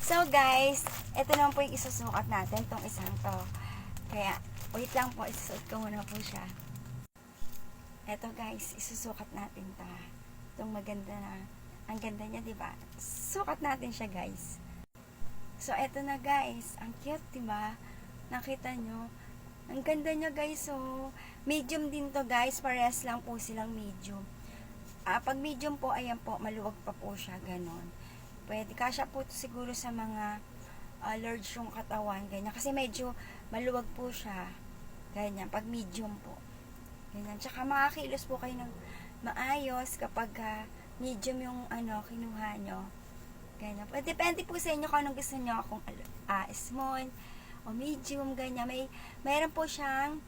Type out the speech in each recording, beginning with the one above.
So guys, ito naman po yung isusukat natin, tong isang to. Kaya, wait lang po, isusuot ko muna po siya. Ito guys, isusukat natin to. Itong maganda na, ang ganda niya, diba? Sukat natin siya guys. So, eto na guys, ang cute, diba? Nakita nyo? Ang ganda niya guys, so, medium din to guys, parehas lang po silang medium. Pag medium po, ayan po, maluwag pa po siya, ganon. Pwede, kasya po siguro sa mga large yung katawan, ganyan. Kasi medyo maluwag po siya, ganyan, pag medium po. Ganyan. Tsaka makakilos po kayo ng maayos kapag medium yung kinuha nyo. Ganyan. Depende po sa inyo kung anong gusto nyo, kung small o medium, ganyan. Mayroon po siyang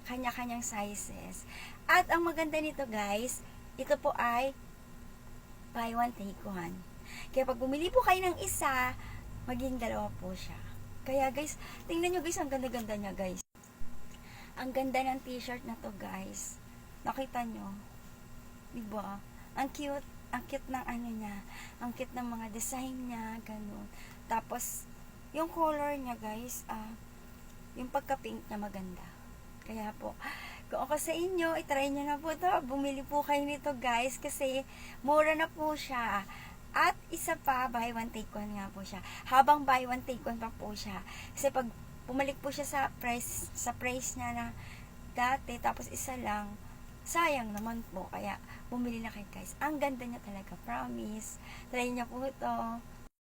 kanya-kanyang sizes. At ang maganda nito guys, ito po ay buy one take one. Kaya pag bumili po kayo ng isa, maging dalawa po siya. Kaya guys, tingnan nyo guys, ang ganda-ganda niya guys. Ang ganda ng t-shirt na to guys. Nakita nyo? Diba? Ang cute ng niya. Ang cute ng mga design niya, ganun. Tapos, yung color niya guys, yung pagka-pink na maganda. Kaya po, kung ako sa inyo, itry nyo na po to. Bumili po kayo nito guys, kasi mura na po siya. At isa pa, buy one take one nga po siya. Habang buy one take one pa po siya. Kasi pag bumalik po siya sa price niya na dati, tapos isa lang, sayang naman po. Kaya bumili na kayo guys. Ang ganda niya talaga, promise. Try niyo po ito.